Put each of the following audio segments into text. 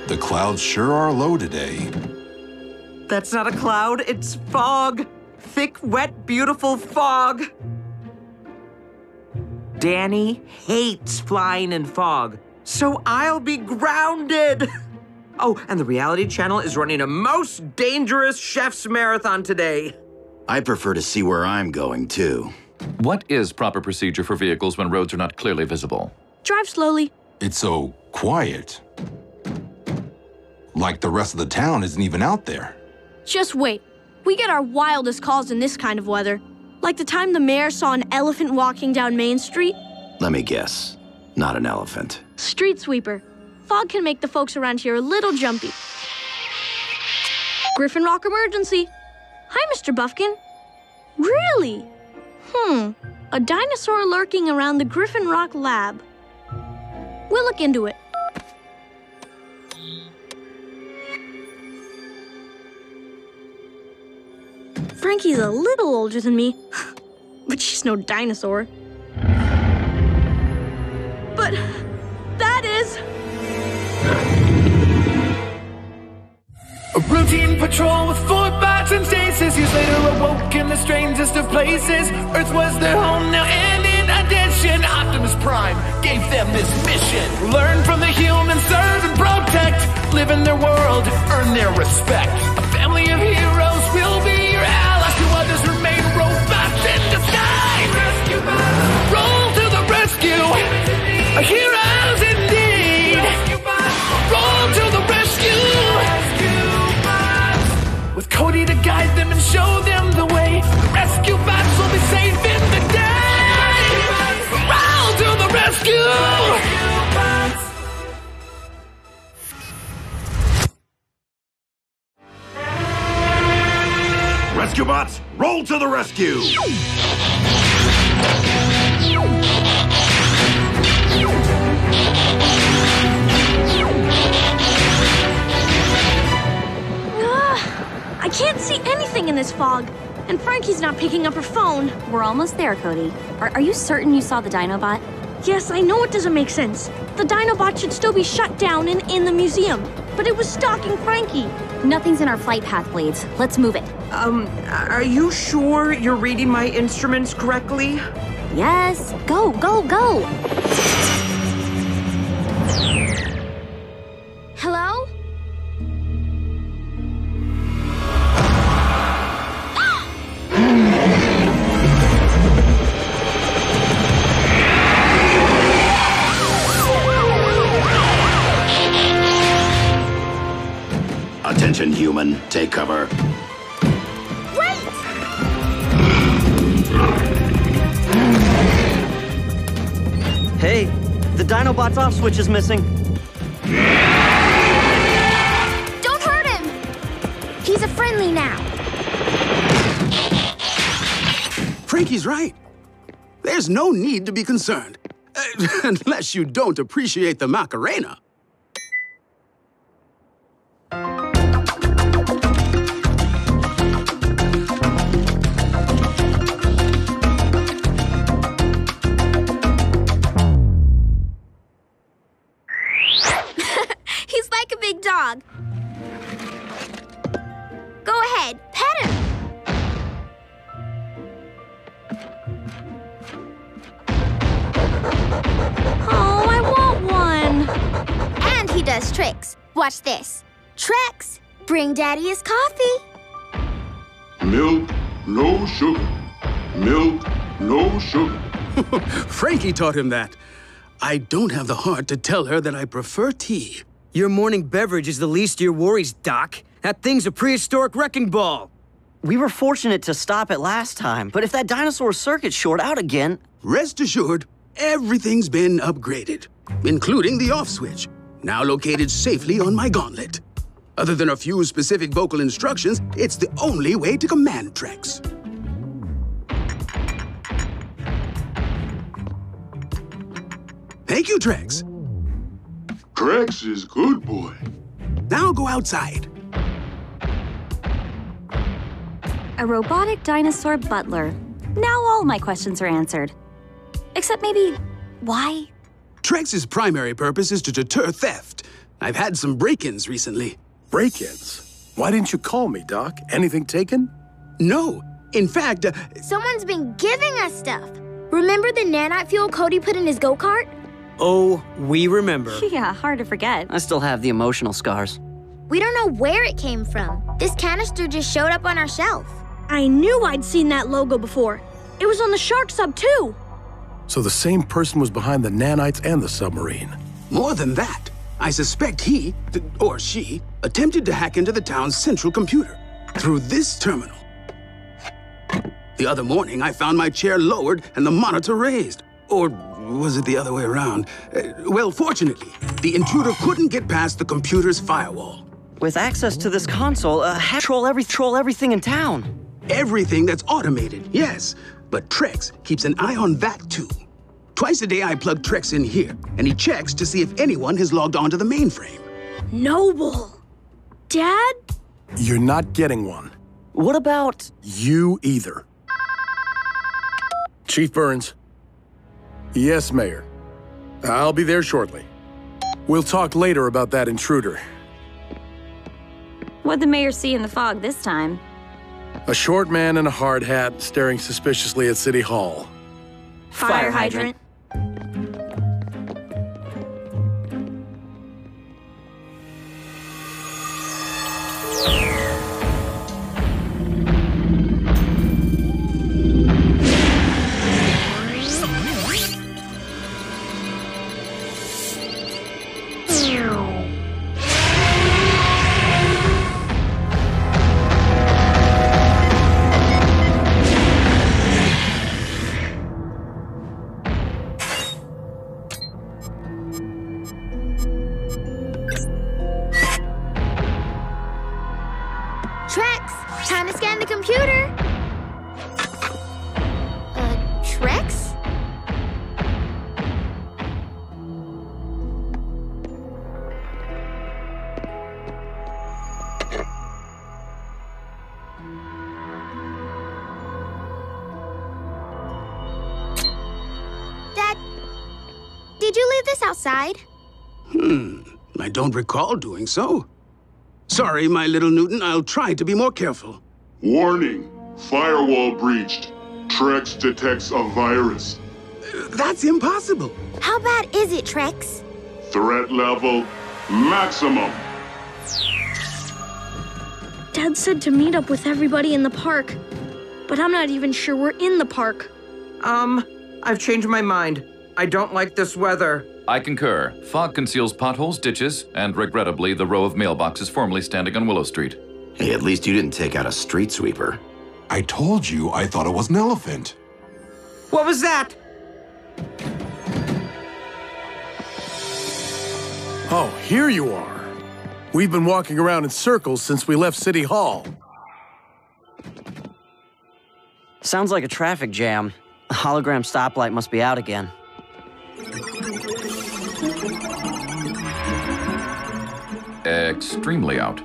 The clouds sure are low today. That's not a cloud, it's fog. Thick, wet, beautiful fog. Danny hates flying in fog, so I'll be grounded. Oh, and the reality channel is running a most dangerous chef's marathon today. I prefer to see where I'm going, too. What is proper procedure for vehicles when roads are not clearly visible? Drive slowly. It's so quiet. Like the rest of the town isn't even out there. Just wait. We get our wildest calls in this kind of weather. Like the time the mayor saw an elephant walking down Main Street. Let me guess. Not an elephant. Street sweeper. Fog can make the folks around here a little jumpy. Griffin Rock emergency. Hi, Mr. Buffkin. Really? A dinosaur lurking around the Griffin Rock lab. We'll look into it. Frankie's a little older than me, but she's no dinosaur. But that is... A routine patrol with 4 bots and stasis. Years later awoke in the strangest of places. Earth was their home now, and in addition, Optimus Prime gave them this mission. Learn from the humans, serve and protect. Live in their world, earn their respect. A family of heroes will be your allies. To others remain robots in disguise. Rescue bots, roll to the rescue. A heroes indeed. Roll to the rescue. With Cody to guide them and show them the way, the rescue bots will be safe in the day. Roll to the rescue! Rescue bots, roll to the rescue! I can't see anything in this fog. And Frankie's not picking up her phone. We're almost there, Cody. Are you certain you saw the DinoBot? Yes, I know it doesn't make sense. The DinoBot should still be shut down and in the museum. But it was stalking Frankie. Nothing's in our flight path, Blades. Let's move it. Are you sure you're reading my instruments correctly? Yes. Go, go, go! Hello? Attention, human. Take cover. Wait! Hey, the DinoBot's off switch is missing. Don't hurt him! He's a friendly now. Frankie's right. There's no need to be concerned. Unless you don't appreciate the Macarena. He's like a big dog. Go ahead, pet him. Oh, I want one. And he does tricks. Watch this. Trex, bring Daddy his coffee. Milk, no sugar. Milk, no sugar. Frankie taught him that. I don't have the heart to tell her that I prefer tea. Your morning beverage is the least of your worries, Doc. That thing's a prehistoric wrecking ball. We were fortunate to stop it last time, but if that dinosaur circuit's short out again... Rest assured, everything's been upgraded, including the off switch, now located safely on my gauntlet. Other than a few specific vocal instructions, it's the only way to command Trex. Thank you, Trex. Trex is good boy. Now go outside. A robotic dinosaur butler. Now all my questions are answered. Except maybe, why? Trex's primary purpose is to deter theft. I've had some break-ins recently. Break-ins? Why didn't you call me, Doc? Anything taken? No. In fact, Someone's been giving us stuff. Remember the nanite fuel Cody put in his go-kart? Oh, we remember. Yeah, hard to forget. I still have the emotional scars. We don't know where it came from. This canister just showed up on our shelf. I knew I'd seen that logo before. It was on the shark sub too. So the same person was behind the nanites and the submarine. more than that, I suspect he, or she, attempted to hack into the town's central computer through this terminal. The other morning, I found my chair lowered and the monitor raised. Or was it the other way around? Well, fortunately, the intruder couldn't get past the computer's firewall. With access to this console, control everything in town. Everything that's automated, yes. But Trex keeps an eye on that, too. Twice a day, I plug Trex in here, and he checks to see if anyone has logged onto the mainframe. Noble. Dad? You're not getting one. What about... You either. Chief Burns. Yes, Mayor. I'll be there shortly. We'll talk later about that intruder. What'd the mayor see in the fog this time? A short man in a hard hat staring suspiciously at City Hall. Fire hydrant. Trex, time to scan the computer. Trex? Dad, did you leave this outside? I don't recall doing so. Sorry, my little Newton, I'll try to be more careful. Warning, firewall breached. Trex detects a virus. That's impossible. How bad is it, Trex? Threat level maximum. Dad said to meet up with everybody in the park, but I'm not even sure we're in the park. I've changed my mind. I don't like this weather. I concur. Fog conceals potholes, ditches, and regrettably, the row of mailboxes formerly standing on Willow Street. Hey, at least you didn't take out a street sweeper. I told you I thought it was an elephant. What was that? Oh, here you are. We've been walking around in circles since we left City Hall. Sounds like a traffic jam. The hologram stoplight must be out again. Extremely out.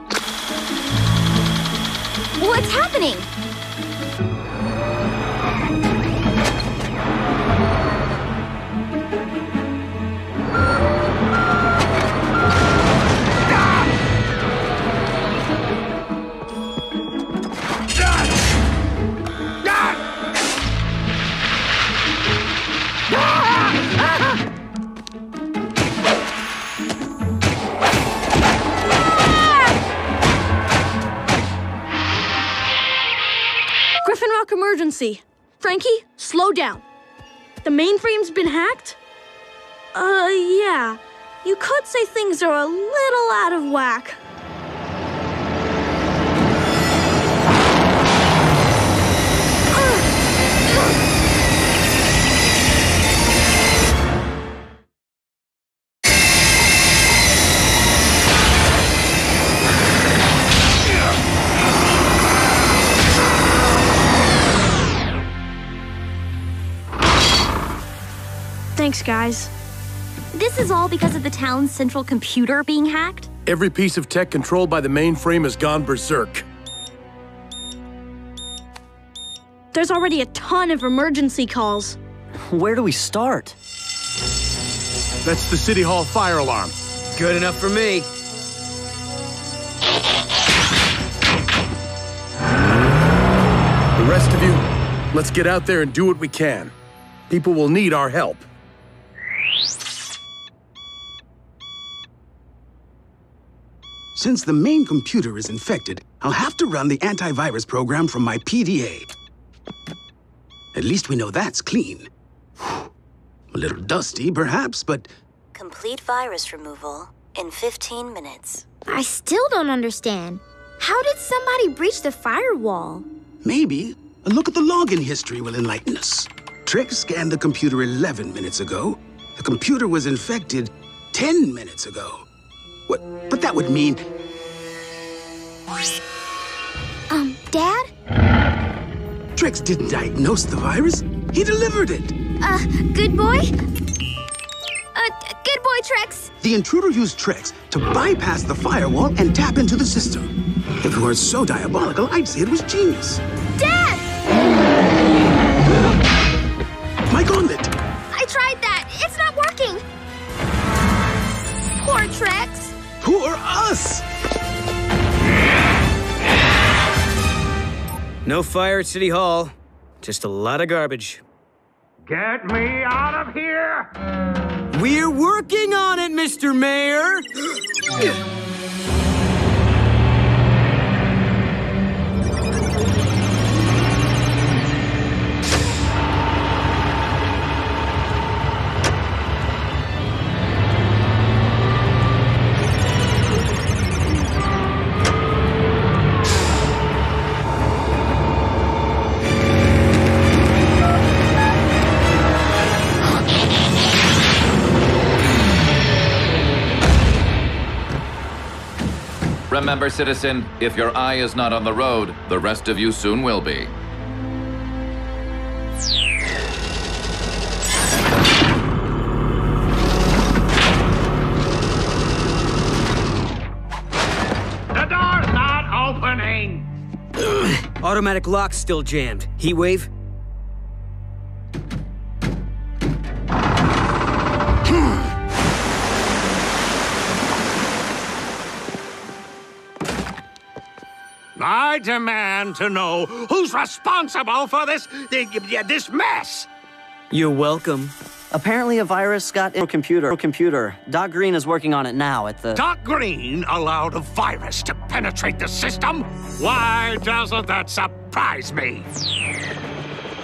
What's happening? Griffin Rock emergency. Frankie, slow down. The mainframe's been hacked? Yeah. You could say things are a little out of whack. Thanks, guys. This is all because of the town's central computer being hacked? Every piece of tech controlled by the mainframe has gone berserk. There's already a ton of emergency calls. Where do we start? That's the City Hall fire alarm. Good enough for me. The rest of you, let's get out there and do what we can. People will need our help. Since the main computer is infected, I'll have to run the antivirus program from my PDA. At least we know that's clean. A little dusty, perhaps, but... Complete virus removal in 15 minutes. I still don't understand. How did somebody breach the firewall? Maybe a look at the login history will enlighten us. Trex scanned the computer 11 minutes ago. The computer was infected 10 minutes ago. What? But that would mean... Dad? Trex didn't diagnose the virus. He delivered it. Good boy? Good boy, Trex. The intruder used Trex to bypass the firewall and tap into the system. If it weren't so diabolical, I'd say it was genius. Dad! My gauntlet! I tried that. It's not working. Poor Trex. Poor us! No fire at City Hall. Just a lot of garbage. Get me out of here! We're working on it, Mr. Mayor! Remember, citizen, if your eye is not on the road, the rest of you soon will be. The door's not opening! Automatic lock's still jammed. Heat wave? I demand to know who's responsible for this mess. You're welcome. Apparently a virus got in a computer. Doc Green is working on it now at the... Doc Green allowed a virus to penetrate the system? Why doesn't that surprise me?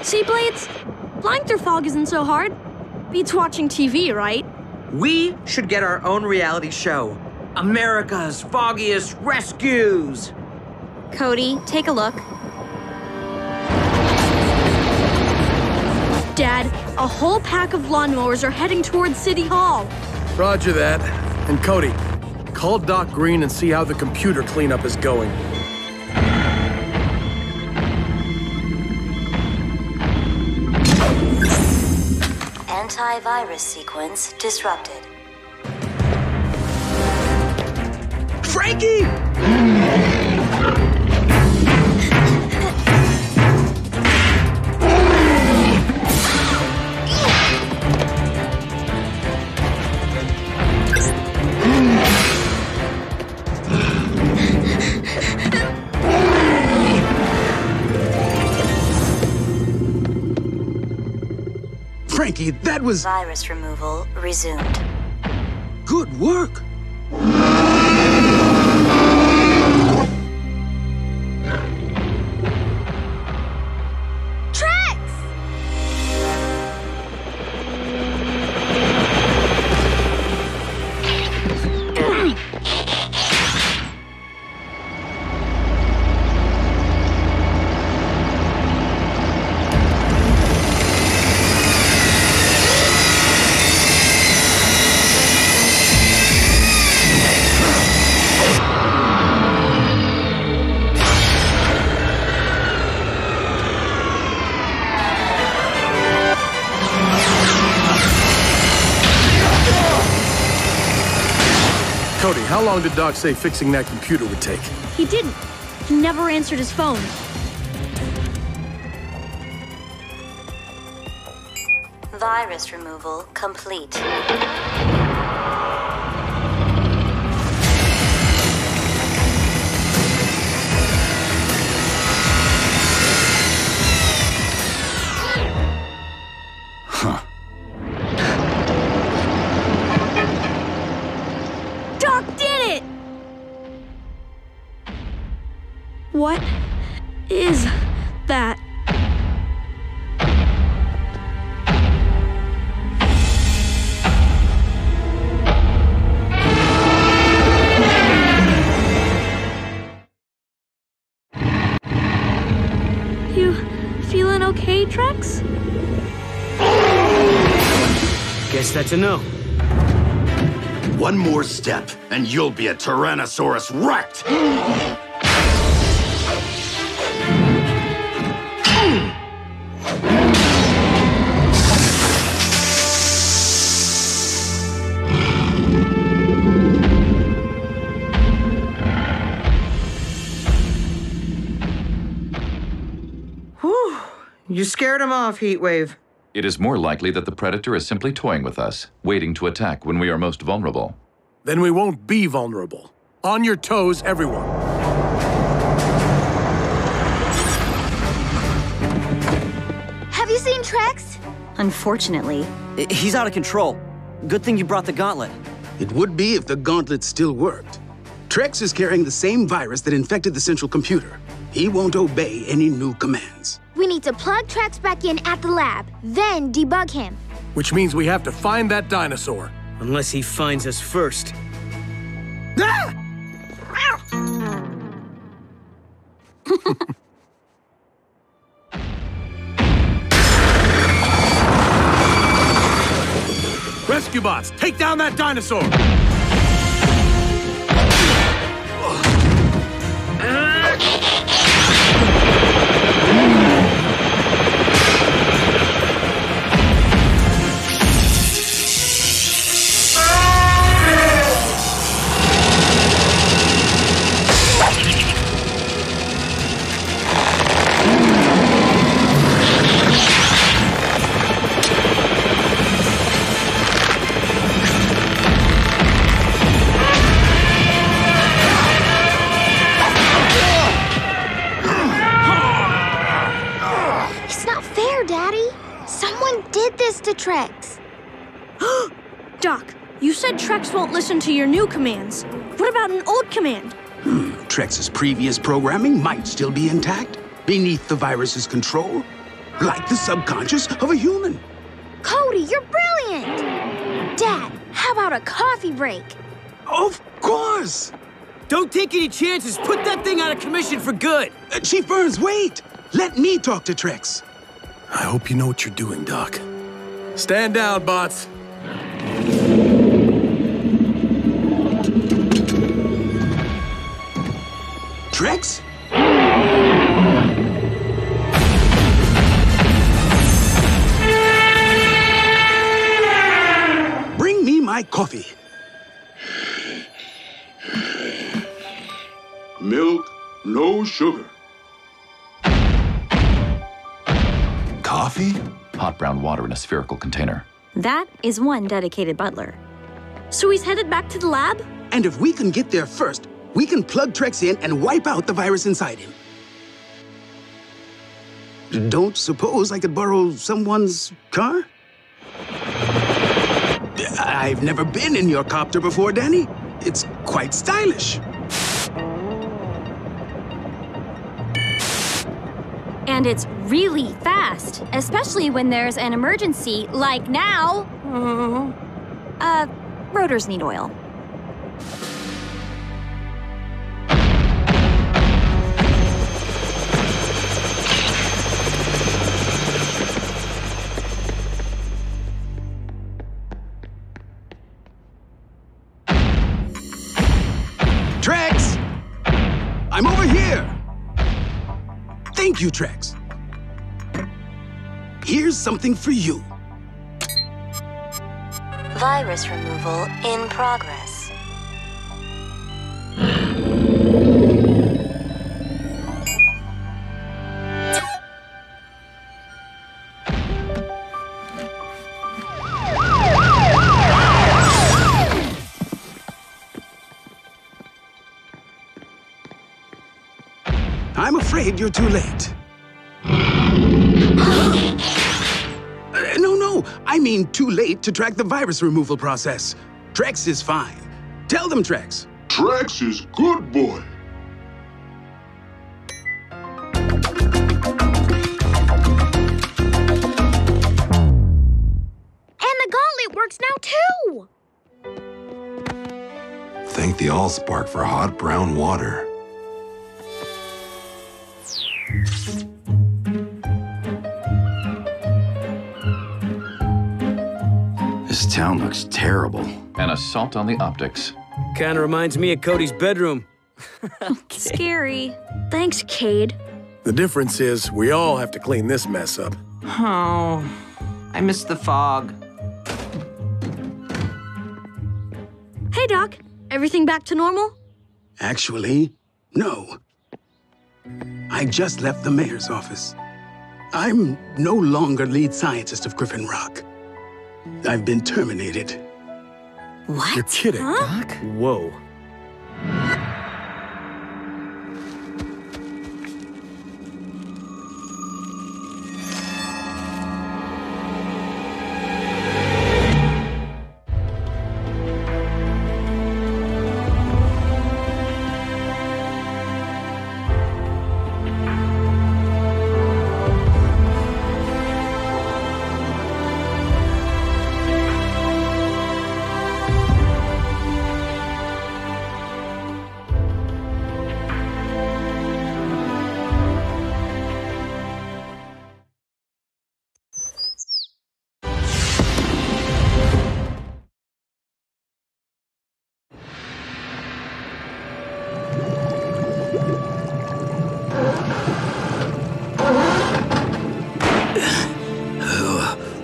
See, Blades? Flying through fog isn't so hard. Beats watching TV, right? We should get our own reality show. America's Foggiest Rescues. Cody, take a look. Dad, a whole pack of lawnmowers are heading towards City Hall. Roger that. And Cody, call Doc Green and see how the computer cleanup is going. Antivirus sequence disrupted. Frankie! Frankie, that was... Virus removal resumed. Good work. Cody, how long did Doc say fixing that computer would take? He didn't. He never answered his phone. Virus removal complete. Huh. Doc did it! What is that? You feeling okay, Trex? Guess that's a no. One more step, and you'll be a Tyrannosaurus wrecked! Whew. You scared him off, Heatwave. It is more likely that the Predator is simply toying with us, waiting to attack when we are most vulnerable. Then we won't be vulnerable. On your toes, everyone. Have you seen Trex? Unfortunately. He's out of control. Good thing you brought the gauntlet. It would be if the gauntlet still worked. Trex is carrying the same virus that infected the central computer. He won't obey any new commands. We need to plug Trex back in at the lab, then debug him. Which means we have to find that dinosaur. Unless he finds us first. Ah! Rescue bots, take down that dinosaur! To Trex. Doc, you said Trex won't listen to your new commands. What about an old command? Trex's previous programming might still be intact, beneath the virus's control, like the subconscious of a human. Cody, you're brilliant! Dad, how about a coffee break? Of course! Don't take any chances. Put that thing out of commission for good. Chief Burns, wait! Let me talk to Trex. I hope you know what you're doing, Doc. Stand down, bots. Trex? Bring me my coffee. Milk, no sugar. Coffee? Hot brown water in a spherical container. That is one dedicated butler. So he's headed back to the lab? And if we can get there first, we can plug Trex in and wipe out the virus inside him. Don't suppose I could borrow someone's car? I've never been in your copter before, Danny. It's quite stylish. And it's really fast, especially when there's an emergency, like now. Rotors need oil. Trex! I'm over here! Thank you, Trex. Here's something for you. Virus removal in progress. afraid you're too late. No, I mean too late to track the virus removal process. Trex is fine. Tell them, Trex. Trex is good boy. And the gauntlet works now, too! Thank the Allspark for hot brown water. This town looks terrible. An assault on the optics. Kinda reminds me of Cody's bedroom. Scary. Thanks, Cade. The difference is we all have to clean this mess up. Oh, I miss the fog. Hey, Doc. Everything back to normal? Actually, no. I just left the mayor's office. I'm no longer lead scientist of Griffin Rock. I've been terminated. What? You're kidding, Doc? Whoa.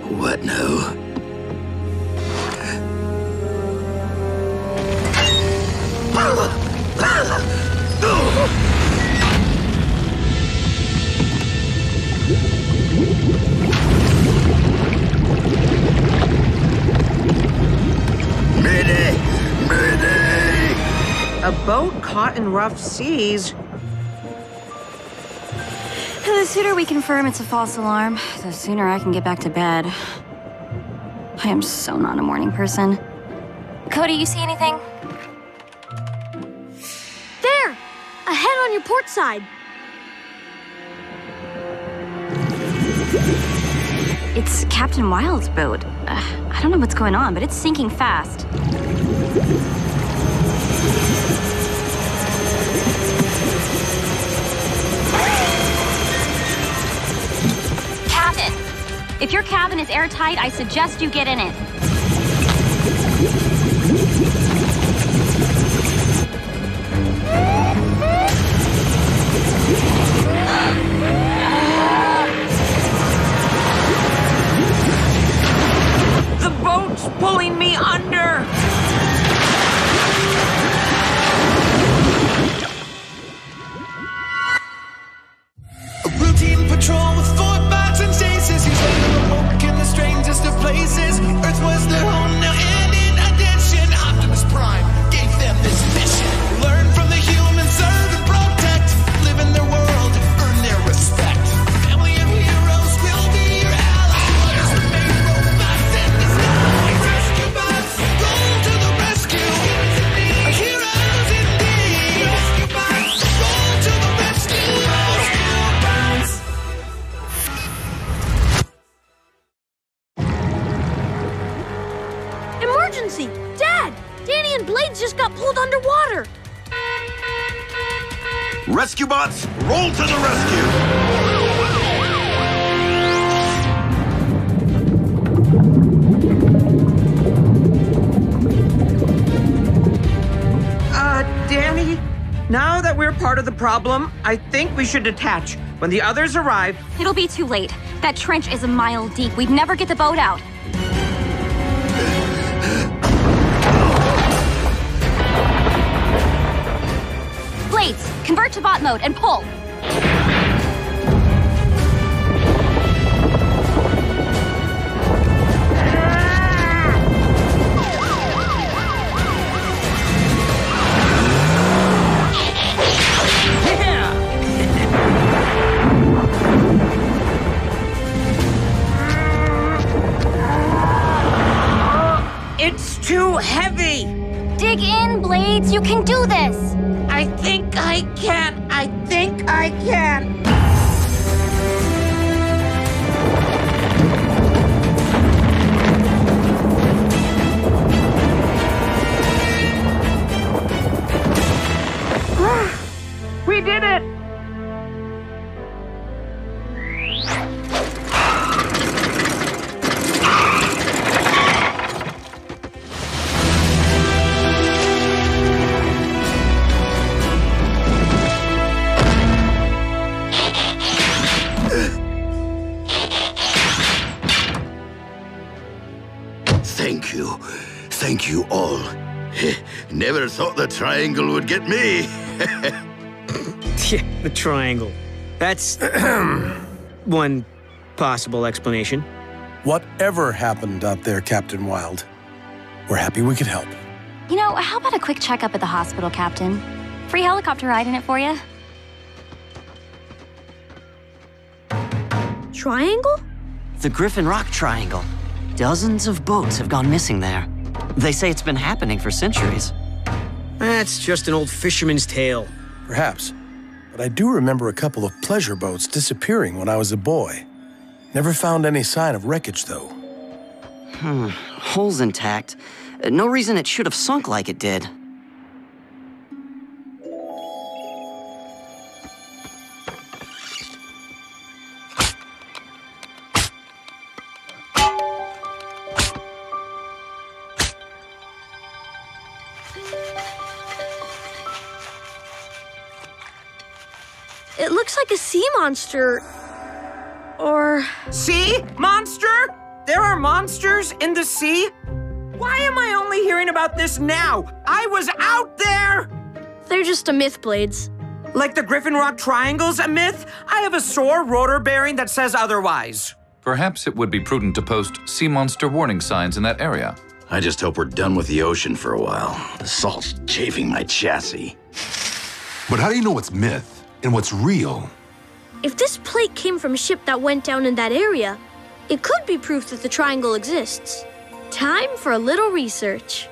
What now? Mayday! Mayday! A boat caught in rough seas? The sooner we confirm it's a false alarm, the sooner I can get back to bed. I am so not a morning person. Cody, you see anything? There! Ahead on your port side. It's Captain Wild's boat. I don't know what's going on, but it's sinking fast. Captain, if your cabin is airtight, I suggest you get in it. The boat's pulling me under! A routine patrol with 4 bots and stasis. He's later awoke in the strangest of places. Earth was their home now, and in addition, Optimus Prime gave them this mission. Learn from the humans, serve and protect. Live in their world, earn their respect. Family of heroes will be your allies. Remain robots in disguise. Rescue bots, roll to the rescue. Heroes indeed. Rescue bots, roll to the rescue. Emergency! Dad! Danny and Blades just got pulled underwater! Rescue bots, roll to the rescue! Danny? Now that we're part of the problem, I think we should detach. When the others arrive... It'll be too late. That trench is a mile deep. We'd never get the boat out. Blades, convert to bot mode and pull. Hates, you can do this! I think I can. I think I can. We did it! Thank you. Thank you all. Never thought the triangle would get me. The triangle. That's one possible explanation. Whatever happened out there, Captain Wild, we're happy we could help. You know, how about a quick checkup at the hospital, Captain? Free helicopter ride in it for you? Triangle? The Griffin Rock Triangle. Dozens of boats have gone missing there. They say it's been happening for centuries. That's just an old fisherman's tale. Perhaps. But I do remember a couple of pleasure boats disappearing when I was a boy. Never found any sign of wreckage, though. Hull's intact. No reason it should have sunk like it did. It looks like a sea monster. Or... Sea monster? There are monsters in the sea? Why am I only hearing about this now? I was out there! They're just a myth, Blades. Like the Griffin Rock Triangle's a myth? I have a sore rotor bearing that says otherwise. Perhaps it would be prudent to post sea monster warning signs in that area. I just hope we're done with the ocean for a while. The salt's chafing my chassis. But how do you know what's myth and what's real? If this plate came from a ship that went down in that area, it could be proof that the triangle exists. Time for a little research.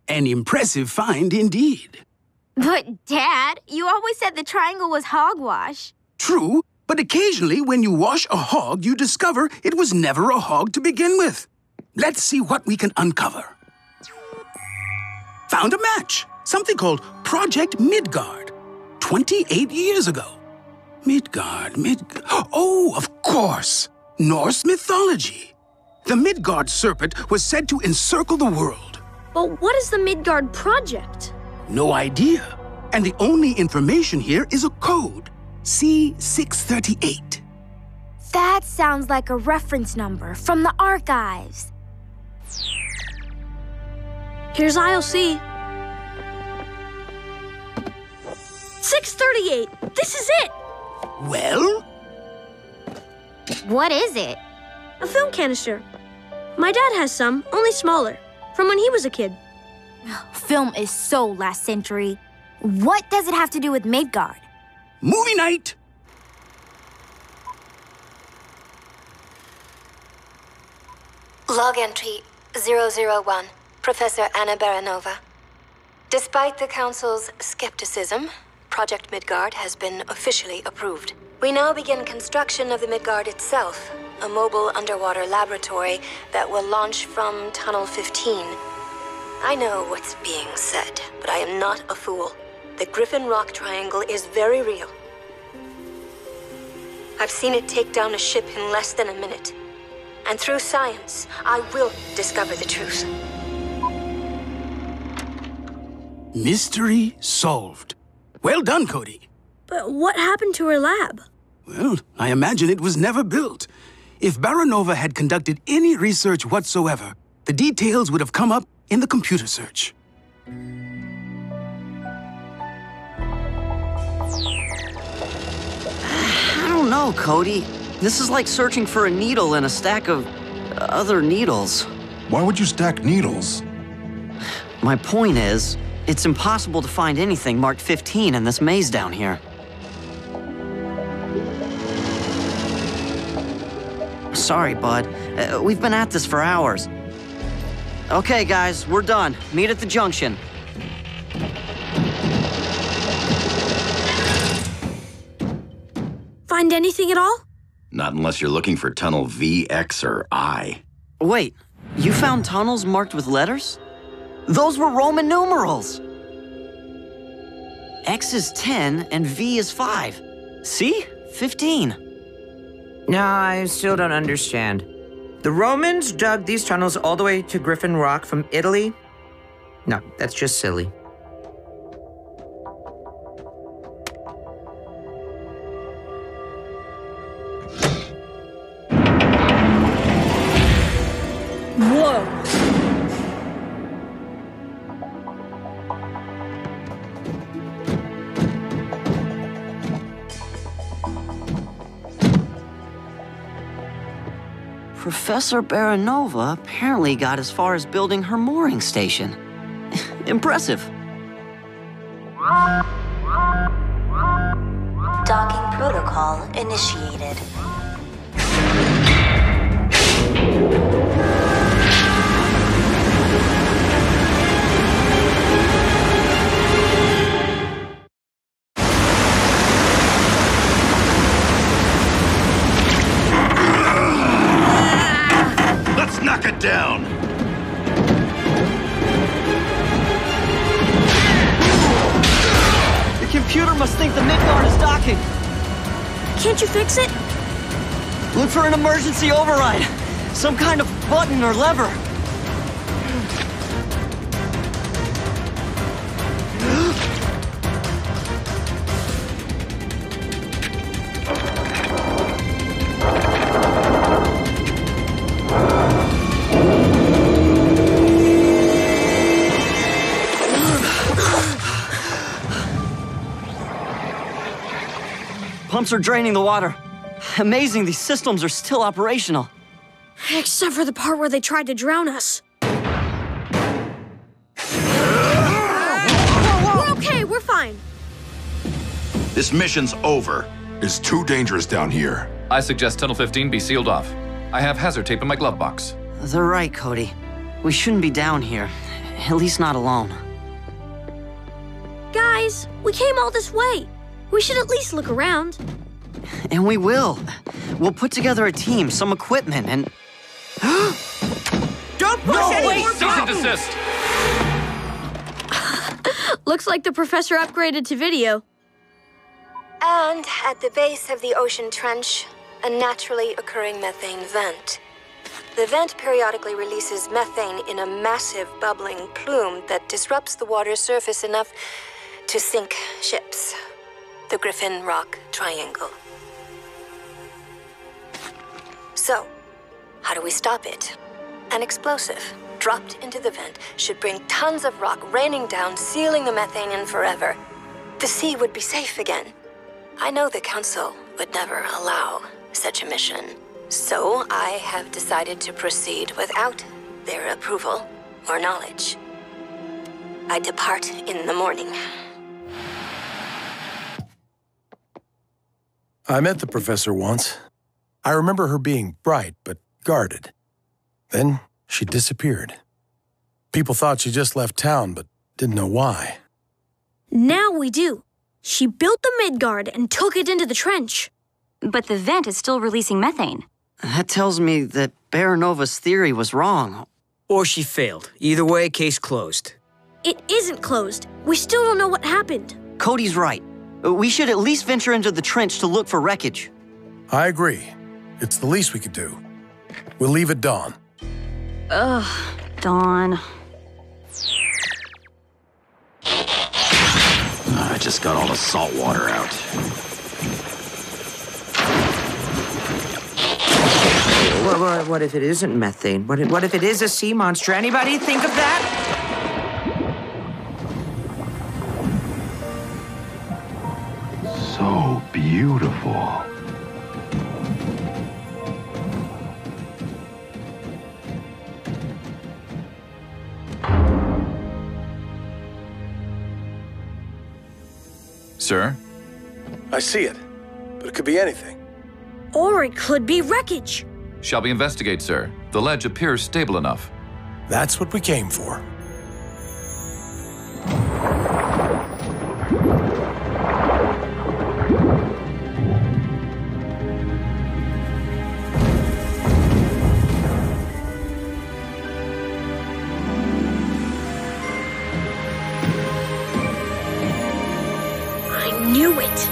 An impressive find indeed. But, Dad, you always said the triangle was hogwash. True, but occasionally when you wash a hog, you discover it was never a hog to begin with. Let's see what we can uncover. Found a match. Something called Project Midgard. 28 years ago. Midgard. Oh, of course. Norse mythology. The Midgard serpent was said to encircle the world. But what is the Midgard Project? No idea. And the only information here is a code. C638. That sounds like a reference number from the archives. Here's ILC. 638. This is it. Well? What is it? A film canister. My dad has some, only smaller, from when he was a kid. Film is so last century. What does it have to do with Midgard? Movie night! Log entry 001, Professor Anna Baranova. Despite the Council's skepticism, Project Midgard has been officially approved. We now begin construction of the Midgard itself, a mobile underwater laboratory that will launch from Tunnel 15. I know what's being said, but I am not a fool. The Griffin Rock Triangle is very real. I've seen it take down a ship in less than a minute. And through science, I will discover the truth. Mystery solved. Well done, Cody. But what happened to her lab? Well, I imagine it was never built. If Baranova had conducted any research whatsoever, the details would have come up in the computer search. I don't know, Cody. This is like searching for a needle in a stack of other needles. Why would you stack needles? My point is, it's impossible to find anything marked 15 in this maze down Sorry, bud. We've been at this for hours. Okay, guys, we're done. Meet at the junction. Find anything at all? Not unless you're looking for tunnel V, X, or I. Wait, you found tunnels marked with letters? Those were Roman numerals! X is 10 and V is 5. See? 15. No, I still don't understand. The Romans dug these tunnels all the way to Griffin Rock from Italy? No, that's just silly. Whoa! Professor Baranova apparently got as far as building her mooring station. Impressive. Docking protocol initiated. Let's knock it down! The computer must think the Midgard is docking. Can't you fix it? Look for an emergency override. Some kind of button or lever. Pumps are draining the water. Amazing, these systems are still operational. Except for the part where they tried to drown us. We're okay, we're fine. This mission's over. It's too dangerous down here. I suggest Tunnel 15 be sealed off. I have hazard tape in my glove box. They're right, Cody. We shouldn't be down here. At least not alone. Guys, we came all this way. We should at least look around. And we will. We'll put together a team, some equipment, and... Don't push any more Cease and desist! Looks like the professor upgraded to video. And at the base of the ocean trench, a naturally occurring methane vent. The vent periodically releases methane in a massive bubbling plume that disrupts the water's surface enough to sink ships. The Griffin Rock Triangle. So, how do we stop it? An explosive dropped into the vent should bring tons of rock raining down, sealing the methane in forever. The sea would be safe again. I know the Council would never allow such a mission, so I have decided to proceed without their approval or knowledge. I depart in the morning. I met the professor once. I remember her being bright, but guarded. Then she disappeared. People thought she just left town, but didn't know why. Now we do. She built the Midgard and took it into the trench. But the vent is still releasing methane. That tells me that Baranova's theory was wrong. Or she failed. Either way, case closed. It isn't closed. We still don't know what happened. Cody's right. We should at least venture into the trench to look for wreckage. I agree. It's the least we could do. We'll leave at dawn. Ugh, dawn. I just got all the salt water out. What if it isn't methane? What if it is a sea monster? Anybody think of that? So beautiful. Sir? I see it, but it could be anything. Or it could be wreckage. Shall we investigate, sir? The ledge appears stable enough. That's what we came for. I knew it!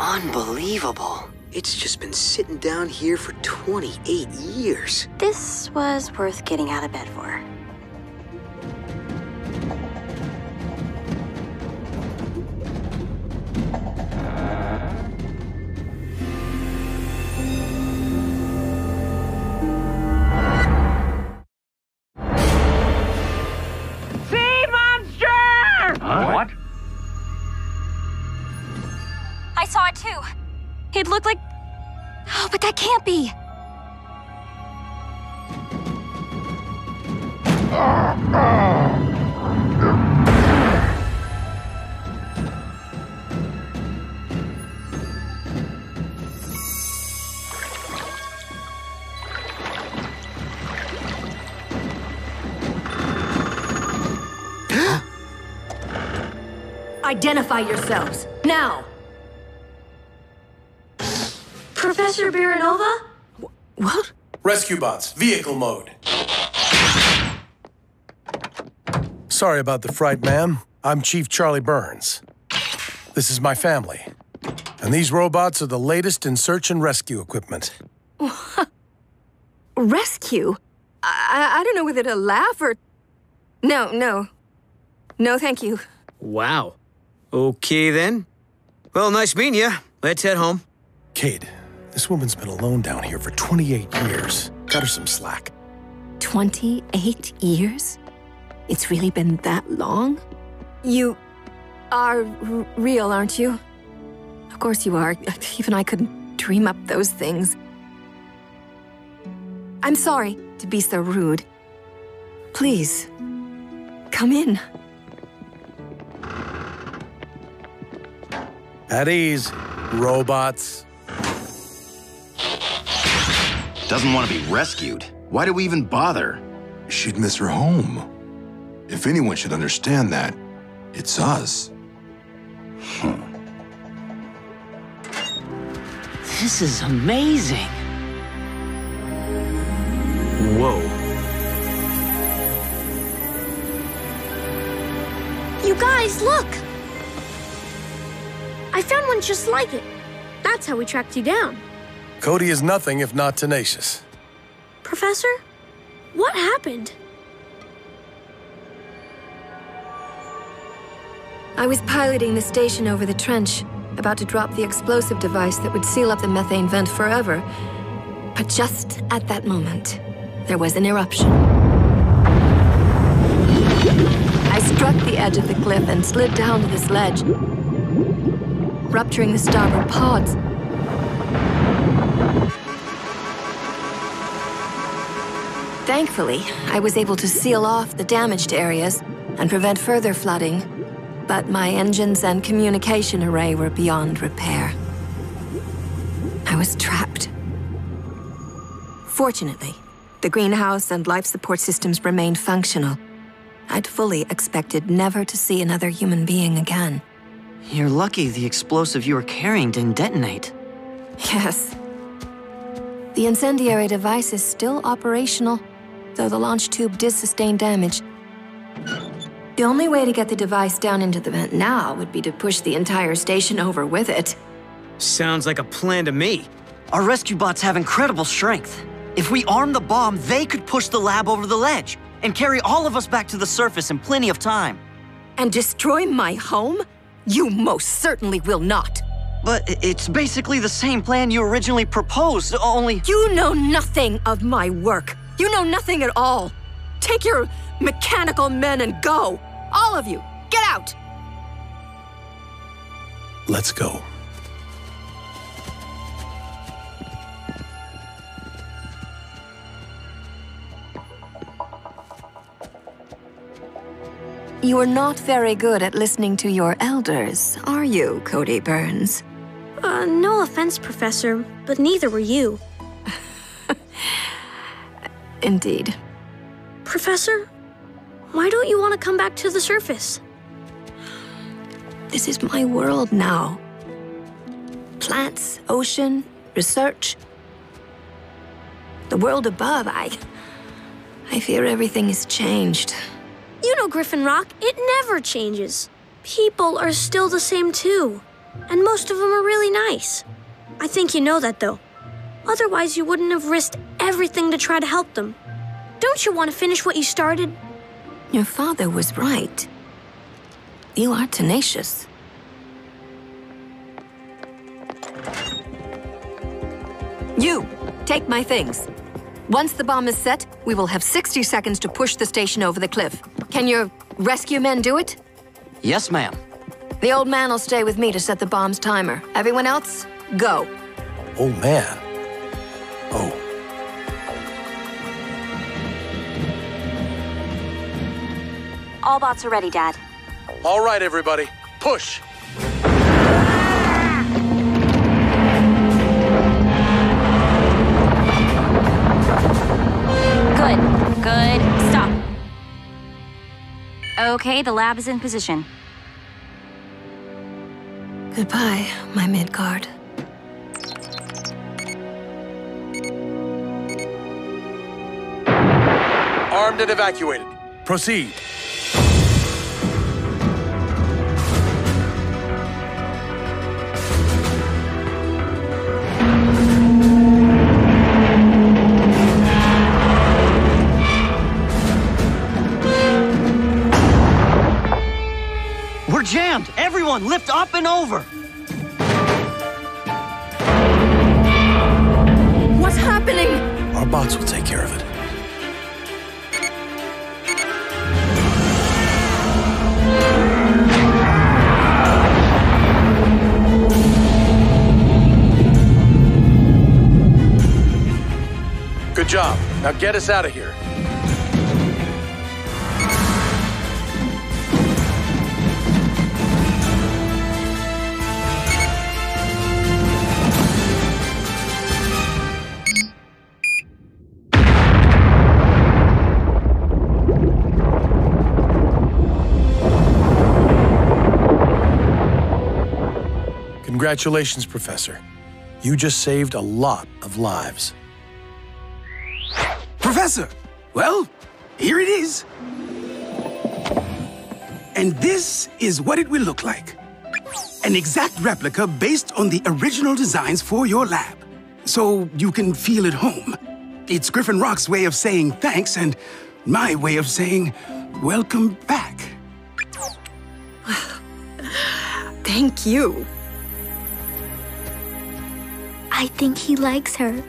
Unbelievable. It's just been sitting down here for 28 years. This was worth getting out of bed for. Sea monster! What? I saw it too. It looked like... Oh, but that can't be. Identify yourselves, now! Professor Baranova? What? Rescue bots, vehicle mode. Sorry about the fright, ma'am. I'm Chief Charlie Burns. This is my family. And these robots are the latest in search and rescue equipment. Rescue? I don't know whether to laugh or... No, thank you. Wow. Okay, then. Well, nice meeting you. Let's head home. Kate, this woman's been alone down here for 28 years. Cut her some slack. 28 years? It's really been that long? You are real, aren't you? Of course you are. Even I couldn't dream up those things. I'm sorry to be so rude. Please, come in. At ease, robots. Doesn't want to be rescued. Why do we even bother? She'd miss her home. If anyone should understand that, it's us. This is amazing. Whoa. You guys, look! I found one just like it. That's how we tracked you down. Cody is nothing if not tenacious. Professor, what happened? I was piloting the station over the trench, about to drop the explosive device that would seal up the methane vent forever. But just at that moment, there was an eruption. I struck the edge of the cliff and slid down to this ledge, rupturing the starboard pods. Thankfully, I was able to seal off the damaged areas and prevent further flooding, but my engines and communication array were beyond repair. I was trapped. Fortunately, the greenhouse and life support systems remained functional. I'd fully expected never to see another human being again. You're lucky the explosive you were carrying didn't detonate. Yes. The incendiary device is still operational, though the launch tube did sustain damage. The only way to get the device down into the vent now would be to push the entire station over with it. Sounds like a plan to me. Our rescue bots have incredible strength. If we arm the bomb, they could push the lab over the ledge and carry all of us back to the surface in plenty of time. And destroy my home? You most certainly will not. But it's basically the same plan you originally proposed, only... You know nothing of my work. You know nothing at all. Take your mechanical men and go. All of you, get out! Let's go. You are not very good at listening to your elders, are you, Cody Burns? No offense, Professor, but neither were you. Indeed. Professor, why don't you want to come back to the surface? This is my world now. Plants, ocean, research. The world above, I fear everything has changed. You know, Griffin Rock, it never changes. People are still the same too. And most of them are really nice. I think you know that, though. Otherwise, you wouldn't have risked everything to try to help them. Don't you want to finish what you started? Your father was right. You are tenacious. You, take my things. Once the bomb is set, we will have 60 seconds to push the station over the cliff. Can your rescue men do it? Yes, ma'am. The old man will stay with me to set the bomb's timer. Everyone else, go. Oh, man. Oh. All bots are ready, Dad. All right, everybody. Push. Good. Stop. Okay, the lab is in position. Goodbye, my Midgard. Armed and evacuated. Proceed. We're jammed! Everyone, lift up and over! What's happening? Our bots will take care of it. Good job. Now get us out of here. Congratulations, Professor. You just saved a lot of lives. Professor, well, here it is. And this is what it will look like. An exact replica based on the original designs for your lab. So you can feel at home. It's Griffin Rock's way of saying thanks and my way of saying welcome back. Thank you. I think he likes her.